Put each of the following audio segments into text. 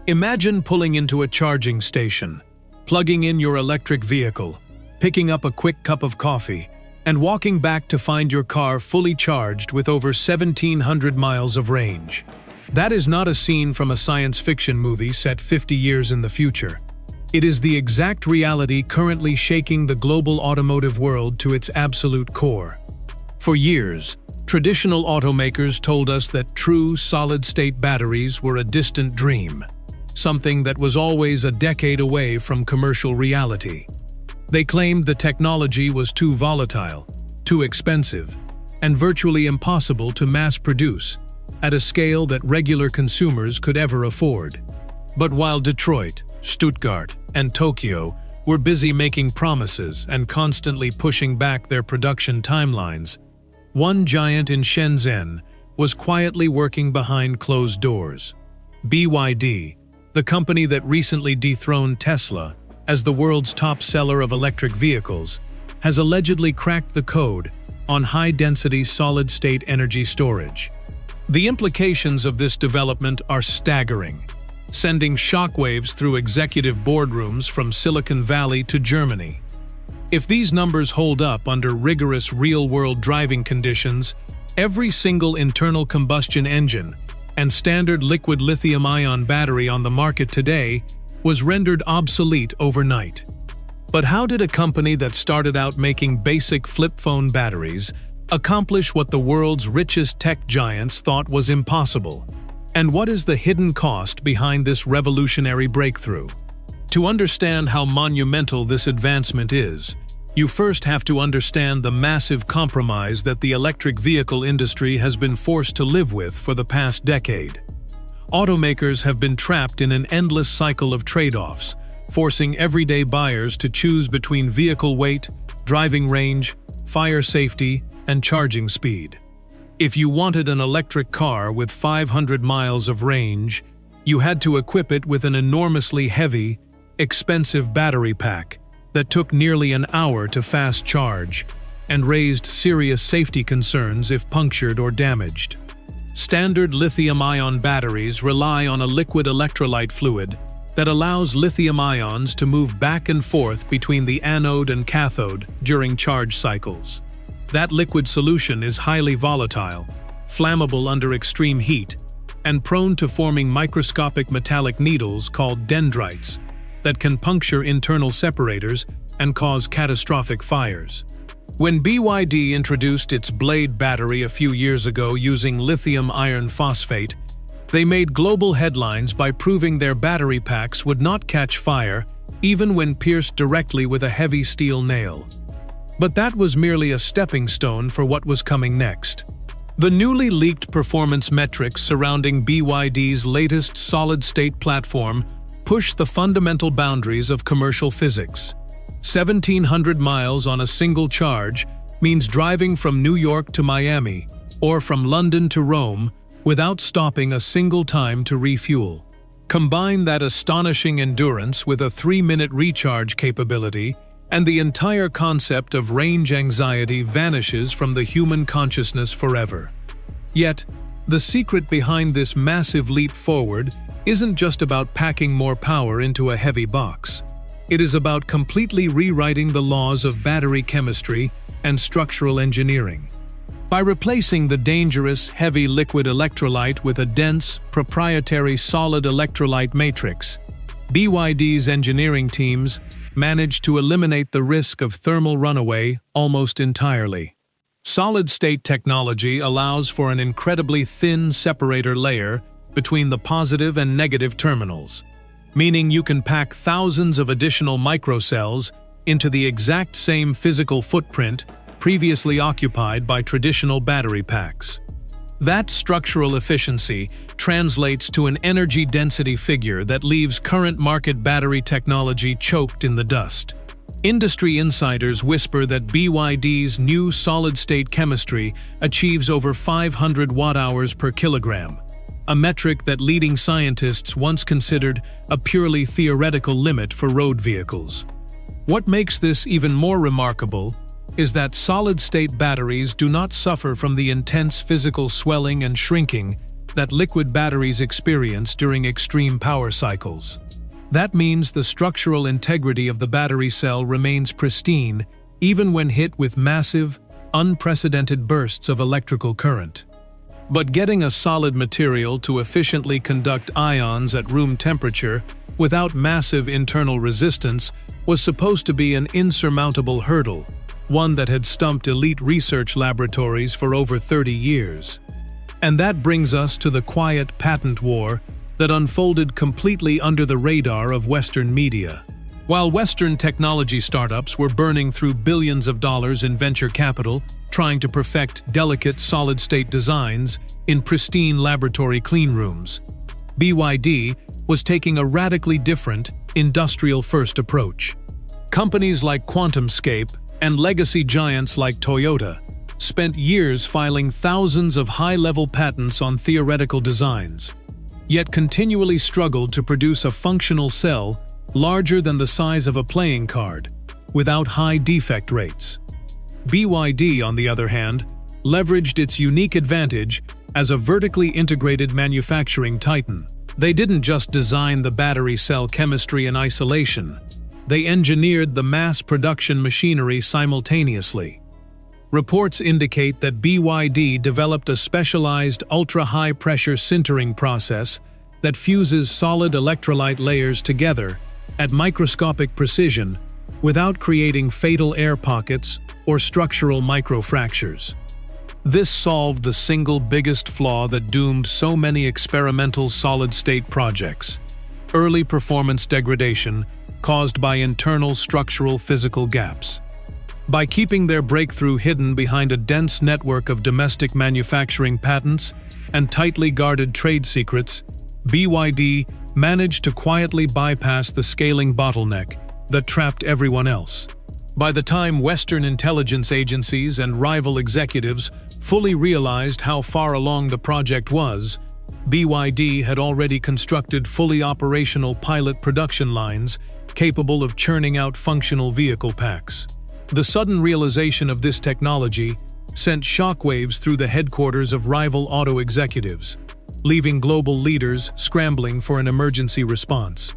Imagine pulling into a charging station, plugging in your electric vehicle, picking up a quick cup of coffee, and walking back to find your car fully charged with over 1,700 miles of range. That is not a scene from a science fiction movie set 50 years in the future. It is the exact reality currently shaking the global automotive world to its absolute core. For years, traditional automakers told us that true solid-state batteries were a distant dream, something that was always a decade away from commercial reality. They claimed the technology was too volatile, too expensive, and virtually impossible to mass-produce at a scale that regular consumers could ever afford. But while Detroit, Stuttgart, and Tokyo were busy making promises and constantly pushing back their production timelines, one giant in Shenzhen was quietly working behind closed doors. BYD, the company that recently dethroned Tesla as the world's top seller of electric vehicles, has allegedly cracked the code on high-density solid-state energy storage. The implications of this development are staggering, sending shockwaves through executive boardrooms from Silicon Valley to Germany. If these numbers hold up under rigorous real-world driving conditions, every single internal combustion engine and standard liquid lithium-ion battery on the market today was rendered obsolete overnight. But how did a company that started out making basic flip phone batteries accomplish what the world's richest tech giants thought was impossible? And what is the hidden cost behind this revolutionary breakthrough? To understand how monumental this advancement is, you first have to understand the massive compromise that the electric vehicle industry has been forced to live with for the past decade. Automakers have been trapped in an endless cycle of trade-offs, forcing everyday buyers to choose between vehicle weight, driving range, fire safety, and charging speed. If you wanted an electric car with 500 miles of range, you had to equip it with an enormously heavy, expensive battery pack that took nearly an hour to fast charge and raised serious safety concerns if punctured or damaged. Standard lithium-ion batteries rely on a liquid electrolyte fluid that allows lithium ions to move back and forth between the anode and cathode during charge cycles. That liquid solution is highly volatile, flammable under extreme heat, and prone to forming microscopic metallic needles called dendrites that can puncture internal separators and cause catastrophic fires. When BYD introduced its Blade battery a few years ago using lithium iron phosphate, they made global headlines by proving their battery packs would not catch fire even when pierced directly with a heavy steel nail. But that was merely a stepping stone for what was coming next. The newly leaked performance metrics surrounding BYD's latest solid-state platform push the fundamental boundaries of commercial physics. 1,700 miles on a single charge means driving from New York to Miami or from London to Rome without stopping a single time to refuel. Combine that astonishing endurance with a 3-minute recharge capability, and the entire concept of range anxiety vanishes from the human consciousness forever. Yet, the secret behind this massive leap forward isn't just about packing more power into a heavy box. It is about completely rewriting the laws of battery chemistry and structural engineering. By replacing the dangerous, heavy liquid electrolyte with a dense, proprietary solid electrolyte matrix, BYD's engineering teams managed to eliminate the risk of thermal runaway almost entirely. Solid-state technology allows for an incredibly thin separator layer between the positive and negative terminals, meaning you can pack thousands of additional microcells into the exact same physical footprint previously occupied by traditional battery packs. That structural efficiency translates to an energy density figure that leaves current market battery technology choked in the dust. Industry insiders whisper that BYD's new solid-state chemistry achieves over 500 watt-hours per kilogram, a metric that leading scientists once considered a purely theoretical limit for road vehicles. What makes this even more remarkable is that solid-state batteries do not suffer from the intense physical swelling and shrinking that liquid batteries experience during extreme power cycles. That means the structural integrity of the battery cell remains pristine even when hit with massive, unprecedented bursts of electrical current. But getting a solid material to efficiently conduct ions at room temperature without massive internal resistance was supposed to be an insurmountable hurdle, one that had stumped elite research laboratories for over 30 years. And that brings us to the quiet patent war that unfolded completely under the radar of Western media. While Western technology startups were burning through billions of dollars in venture capital trying to perfect delicate solid-state designs in pristine laboratory cleanrooms, BYD was taking a radically different, industrial-first approach. Companies like QuantumScape and legacy giants like Toyota spent years filing thousands of high-level patents on theoretical designs, yet continually struggled to produce a functional cell larger than the size of a playing card, without high defect rates. BYD, on the other hand, leveraged its unique advantage as a vertically integrated manufacturing titan. They didn't just design the battery cell chemistry in isolation, they engineered the mass production machinery simultaneously. Reports indicate that BYD developed a specialized ultra-high-pressure sintering process that fuses solid electrolyte layers together at microscopic precision without creating fatal air pockets or structural microfractures. This solved the single biggest flaw that doomed so many experimental solid-state projects: early performance degradation caused by internal structural physical gaps. By keeping their breakthrough hidden behind a dense network of domestic manufacturing patents and tightly guarded trade secrets, BYD managed to quietly bypass the scaling bottleneck that trapped everyone else. By the time Western intelligence agencies and rival executives fully realized how far along the project was, BYD had already constructed fully operational pilot production lines capable of churning out functional vehicle packs. The sudden realization of this technology sent shockwaves through the headquarters of rival auto executives, leaving global leaders scrambling for an emergency response.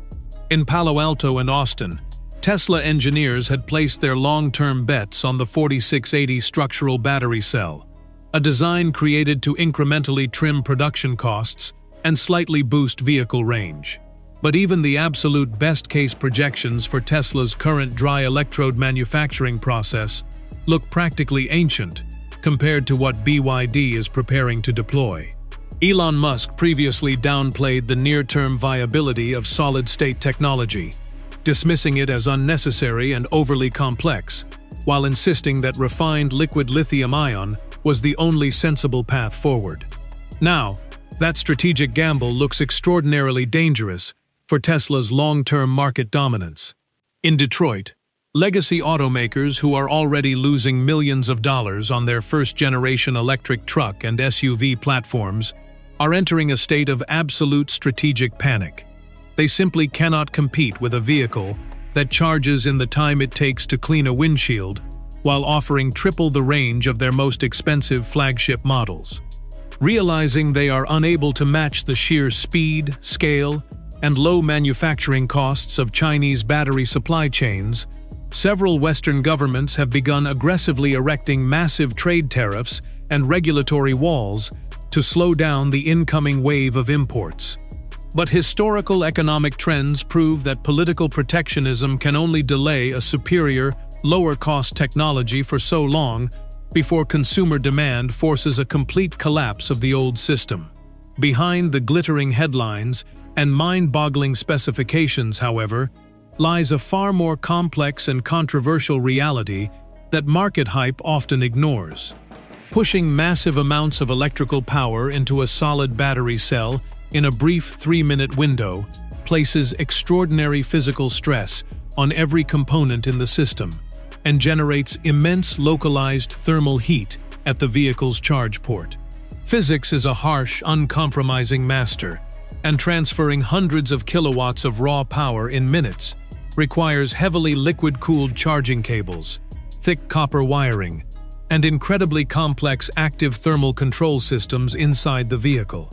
In Palo Alto and Austin, Tesla engineers had placed their long-term bets on the 4680 structural battery cell, a design created to incrementally trim production costs and slightly boost vehicle range. But even the absolute best-case projections for Tesla's current dry electrode manufacturing process look practically ancient compared to what BYD is preparing to deploy. Elon Musk previously downplayed the near-term viability of solid-state technology, dismissing it as unnecessary and overly complex, while insisting that refined liquid lithium-ion was the only sensible path forward. Now, that strategic gamble looks extraordinarily dangerous for Tesla's long-term market dominance. In Detroit, legacy automakers who are already losing millions of dollars on their first-generation electric truck and SUV platforms are entering a state of absolute strategic panic. They simply cannot compete with a vehicle that charges in the time it takes to clean a windshield while offering triple the range of their most expensive flagship models. Realizing they are unable to match the sheer speed, scale, and low manufacturing costs of Chinese battery supply chains, several Western governments have begun aggressively erecting massive trade tariffs and regulatory walls to slow down the incoming wave of imports. But historical economic trends prove that political protectionism can only delay a superior, lower-cost technology for so long before consumer demand forces a complete collapse of the old system. Behind the glittering headlines and mind-boggling specifications, however, lies a far more complex and controversial reality that market hype often ignores. Pushing massive amounts of electrical power into a solid battery cell in a brief 3-minute window places extraordinary physical stress on every component in the system and generates immense localized thermal heat at the vehicle's charge port. Physics is a harsh, uncompromising master, and transferring hundreds of kilowatts of raw power in minutes requires heavily liquid-cooled charging cables, thick copper wiring, and incredibly complex active thermal control systems inside the vehicle.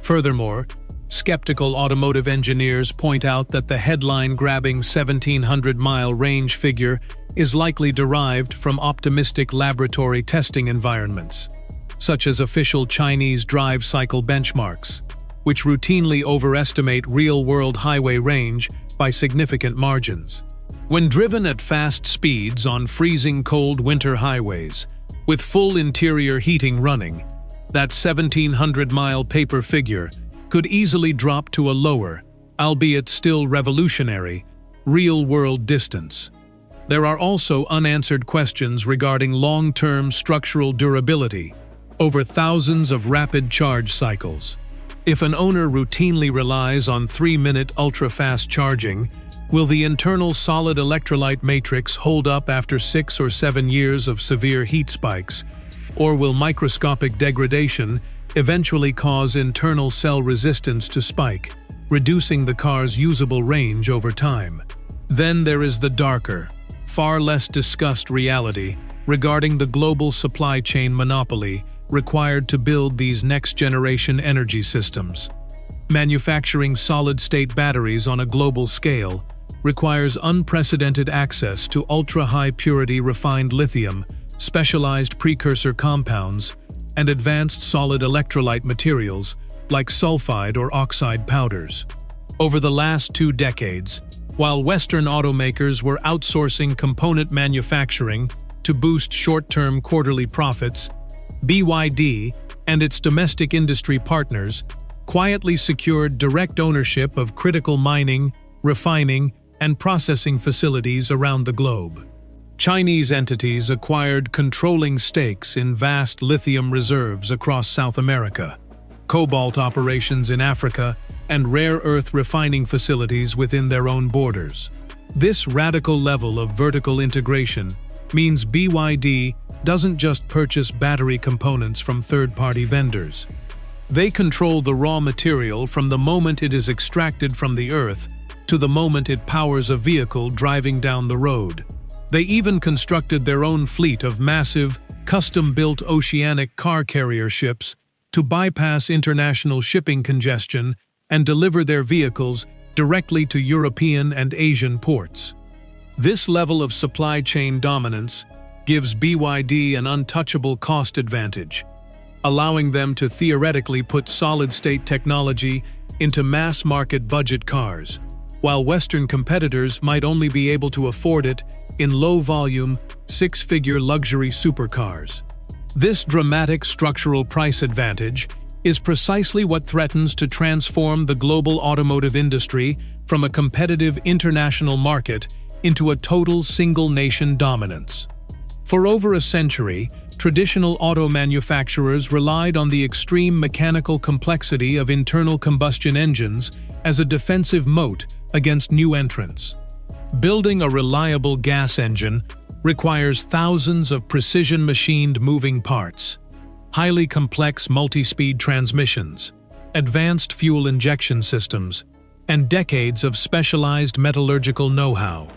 Furthermore, skeptical automotive engineers point out that the headline-grabbing 1,700-mile range figure is likely derived from optimistic laboratory testing environments, such as official Chinese drive cycle benchmarks, which routinely overestimate real-world highway range by significant margins. When driven at fast speeds on freezing cold winter highways, with full interior heating running, that 1,700-mile paper figure could easily drop to a lower, albeit still revolutionary, real-world distance. There are also unanswered questions regarding long-term structural durability over thousands of rapid charge cycles. If an owner routinely relies on 3-minute ultra-fast charging, will the internal solid electrolyte matrix hold up after 6 or 7 years of severe heat spikes, or will microscopic degradation eventually cause internal cell resistance to spike, reducing the car's usable range over time? Then there is the darker, far less discussed reality regarding the global supply chain monopoly required to build these next-generation energy systems. Manufacturing solid-state batteries on a global scale requires unprecedented access to ultra-high-purity refined lithium, specialized precursor compounds, and advanced solid electrolyte materials like sulfide or oxide powders. Over the last 2 decades, while Western automakers were outsourcing component manufacturing to boost short-term quarterly profits, BYD and its domestic industry partners quietly secured direct ownership of critical mining, refining, and processing facilities around the globe. Chinese entities acquired controlling stakes in vast lithium reserves across South America, cobalt operations in Africa, and rare earth refining facilities within their own borders. This radical level of vertical integration means BYD doesn't just purchase battery components from third-party vendors. They control the raw material from the moment it is extracted from the earth to the moment it powers a vehicle driving down the road. They even constructed their own fleet of massive, custom-built oceanic car carrier ships to bypass international shipping congestion and deliver their vehicles directly to European and Asian ports. This level of supply chain dominance gives BYD an untouchable cost advantage, allowing them to theoretically put solid-state technology into mass-market budget cars, while Western competitors might only be able to afford it in low-volume, 6-figure luxury supercars. This dramatic structural price advantage is precisely what threatens to transform the global automotive industry from a competitive international market into a total single-nation dominance. For over a century, traditional auto manufacturers relied on the extreme mechanical complexity of internal combustion engines as a defensive moat against new entrants. Building a reliable gas engine requires thousands of precision-machined moving parts, highly complex multi-speed transmissions, advanced fuel injection systems, and decades of specialized metallurgical know-how.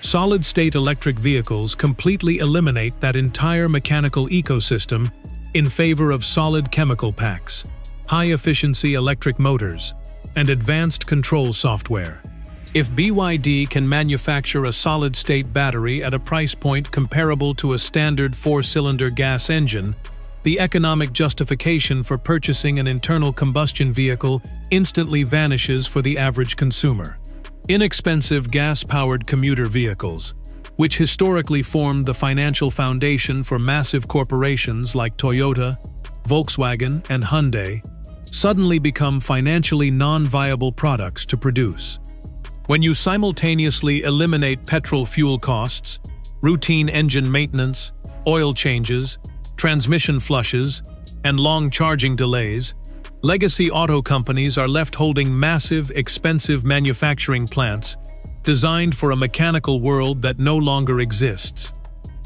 Solid-state electric vehicles completely eliminate that entire mechanical ecosystem in favor of solid chemical packs, high-efficiency electric motors, and advanced control software. If BYD can manufacture a solid-state battery at a price point comparable to a standard 4-cylinder gas engine, the economic justification for purchasing an internal combustion vehicle instantly vanishes for the average consumer. Inexpensive gas-powered commuter vehicles, which historically formed the financial foundation for massive corporations like Toyota, Volkswagen, and Hyundai, suddenly become financially non-viable products to produce. When you simultaneously eliminate petrol fuel costs, routine engine maintenance, oil changes, transmission flushes, and long charging delays, legacy auto companies are left holding massive, expensive manufacturing plants designed for a mechanical world that no longer exists.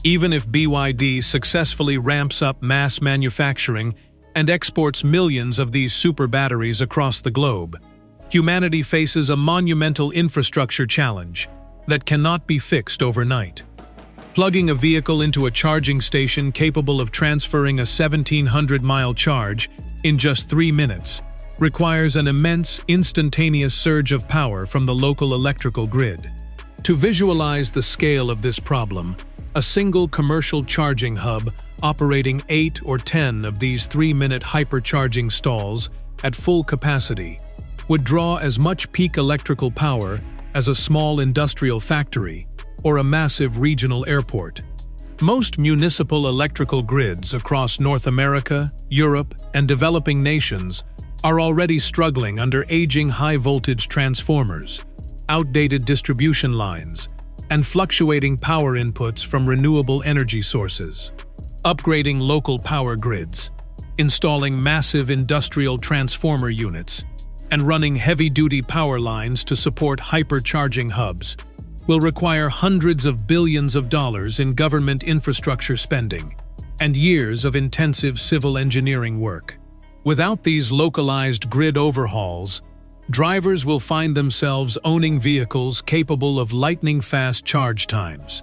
Even if BYD successfully ramps up mass manufacturing and exports millions of these super batteries across the globe, humanity faces a monumental infrastructure challenge that cannot be fixed overnight. Plugging a vehicle into a charging station capable of transferring a 1,700-mile charge in just 3 minutes requires an immense, instantaneous surge of power from the local electrical grid. To visualize the scale of this problem, a single commercial charging hub operating 8 or 10 of these 3-minute hypercharging stalls at full capacity would draw as much peak electrical power as a small industrial factory or a massive regional airport. Most municipal electrical grids across North America, Europe, and developing nations are already struggling under aging high-voltage transformers, outdated distribution lines, and fluctuating power inputs from renewable energy sources. Upgrading local power grids, installing massive industrial transformer units, and running heavy-duty power lines to support hypercharging hubs will require hundreds of billions of dollars in government infrastructure spending and years of intensive civil engineering work. Without these localized grid overhauls, drivers will find themselves owning vehicles capable of lightning-fast charge times,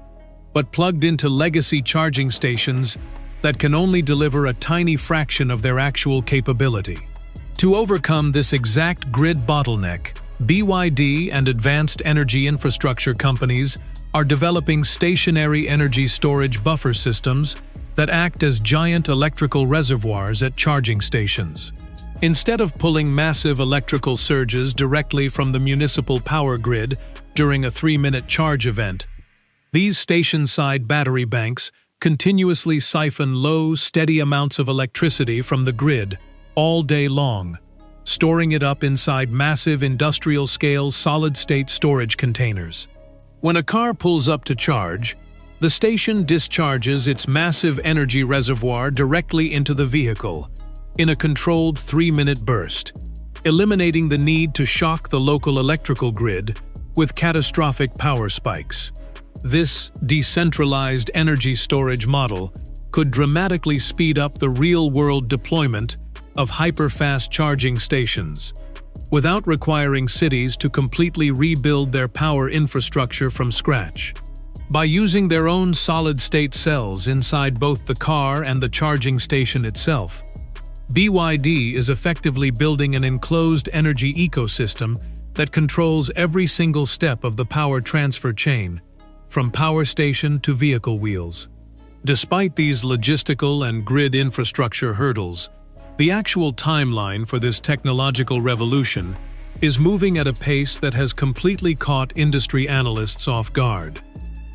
but plugged into legacy charging stations that can only deliver a tiny fraction of their actual capability. To overcome this exact grid bottleneck, BYD and advanced energy infrastructure companies are developing stationary energy storage buffer systems that act as giant electrical reservoirs at charging stations. Instead of pulling massive electrical surges directly from the municipal power grid during a 3-minute charge event, these station-side battery banks continuously siphon low, steady amounts of electricity from the grid all day long, storing it up inside massive industrial-scale solid-state storage containers. When a car pulls up to charge, the station discharges its massive energy reservoir directly into the vehicle in a controlled 3-minute burst, eliminating the need to shock the local electrical grid with catastrophic power spikes. This decentralized energy storage model could dramatically speed up the real-world deployment of hyper-fast charging stations, without requiring cities to completely rebuild their power infrastructure from scratch. By using their own solid-state cells inside both the car and the charging station itself, BYD is effectively building an enclosed energy ecosystem that controls every single step of the power transfer chain, from power station to vehicle wheels. Despite these logistical and grid infrastructure hurdles, the actual timeline for this technological revolution is moving at a pace that has completely caught industry analysts off guard.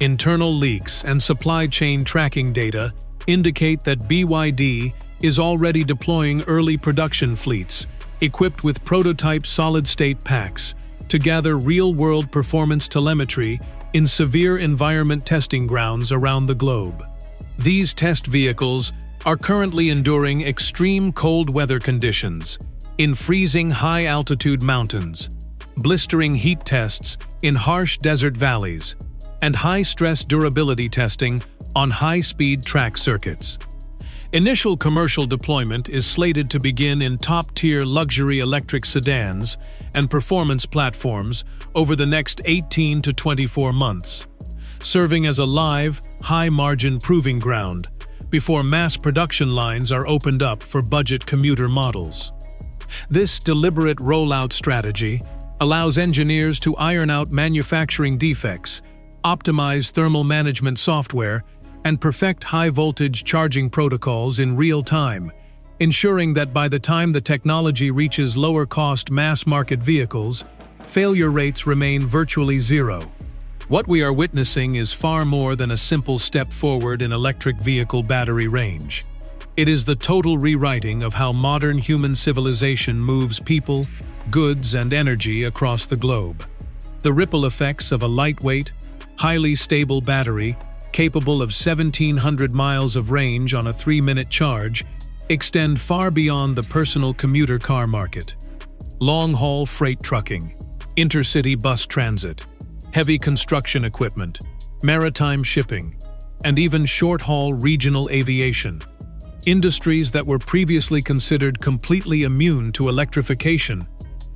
Internal leaks and supply chain tracking data indicate that BYD is already deploying early production fleets equipped with prototype solid-state packs to gather real-world performance telemetry in severe environment testing grounds around the globe. These test vehicles are currently enduring extreme cold weather conditions in freezing high-altitude mountains, blistering heat tests in harsh desert valleys, and high-stress durability testing on high-speed track circuits. Initial commercial deployment is slated to begin in top-tier luxury electric sedans and performance platforms over the next 18 to 24 months, serving as a live, high-margin proving ground before mass production lines are opened up for budget commuter models. This deliberate rollout strategy allows engineers to iron out manufacturing defects, optimize thermal management software, and perfect high-voltage charging protocols in real time, ensuring that by the time the technology reaches lower-cost mass-market vehicles, failure rates remain virtually zero. What we are witnessing is far more than a simple step forward in electric vehicle battery range. It is the total rewriting of how modern human civilization moves people, goods, and energy across the globe. The ripple effects of a lightweight, highly stable battery capable of 1,700 miles of range on a 3-minute charge extend far beyond the personal commuter car market. Long-haul freight trucking, intercity bus transit, heavy construction equipment, maritime shipping, and even short-haul regional aviation. Industries that were previously considered completely immune to electrification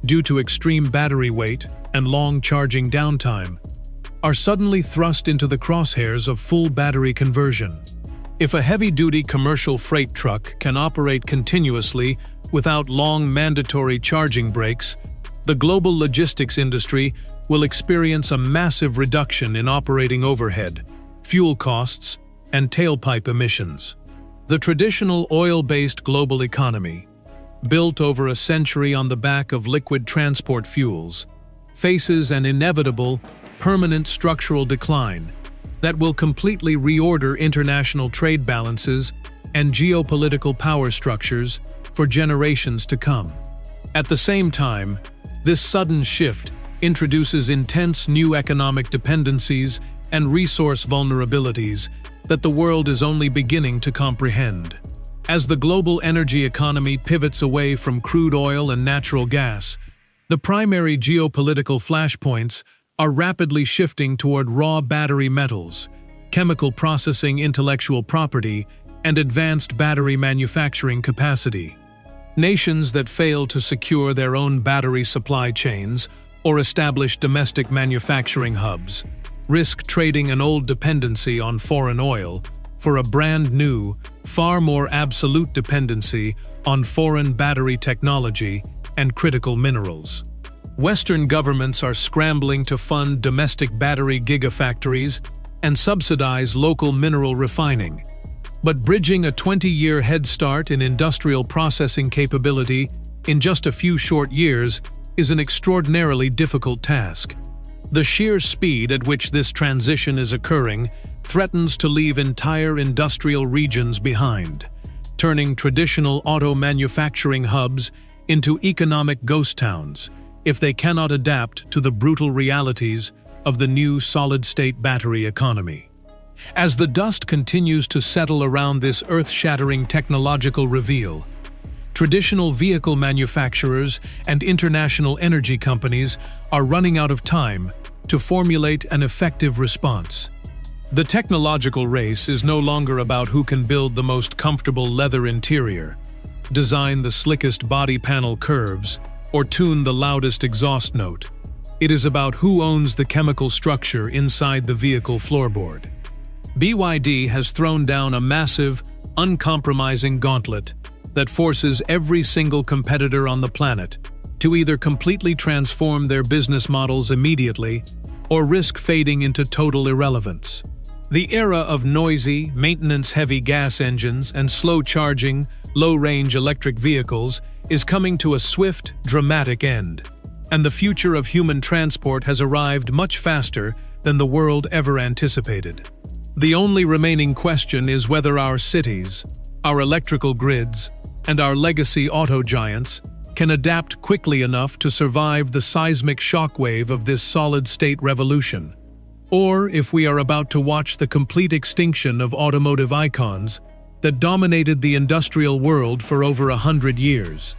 due to extreme battery weight and long charging downtime are suddenly thrust into the crosshairs of full battery conversion. If a heavy-duty commercial freight truck can operate continuously Without long mandatory charging breaks, the global logistics industry will experience a massive reduction in operating overhead, fuel costs, and tailpipe emissions. The traditional oil-based global economy, built over a century on the back of liquid transport fuels, faces an inevitable, permanent structural decline that will completely reorder international trade balances and geopolitical power structures for generations to come. At the same time, this sudden shift introduces intense new economic dependencies and resource vulnerabilities that the world is only beginning to comprehend. As the global energy economy pivots away from crude oil and natural gas, the primary geopolitical flashpoints are rapidly shifting toward raw battery metals, chemical processing, intellectual property, and advanced battery manufacturing capacity. Nations that fail to secure their own battery supply chains or establish domestic manufacturing hubs risk trading an old dependency on foreign oil for a brand new, far more absolute dependency on foreign battery technology and critical minerals. Western governments are scrambling to fund domestic battery gigafactories and subsidize local mineral refining. But bridging a 20-year head start in industrial processing capability in just a few short years is an extraordinarily difficult task. The sheer speed at which this transition is occurring threatens to leave entire industrial regions behind, turning traditional auto manufacturing hubs into economic ghost towns if they cannot adapt to the brutal realities of the new solid-state battery economy. As the dust continues to settle around this earth-shattering technological reveal, traditional vehicle manufacturers and international energy companies are running out of time to formulate an effective response. The technological race is no longer about who can build the most comfortable leather interior, design the slickest body panel curves, or tune the loudest exhaust note. It is about who owns the chemical structure inside the vehicle floorboard. BYD has thrown down a massive, uncompromising gauntlet that forces every single competitor on the planet to either completely transform their business models immediately or risk fading into total irrelevance. The era of noisy, maintenance-heavy gas engines and slow-charging, low-range electric vehicles is coming to a swift, dramatic end, and the future of human transport has arrived much faster than the world ever anticipated. The only remaining question is whether our cities, our electrical grids, and our legacy auto giants can adapt quickly enough to survive the seismic shockwave of this solid-state revolution, or if we are about to watch the complete extinction of automotive icons that dominated the industrial world for over 100 years.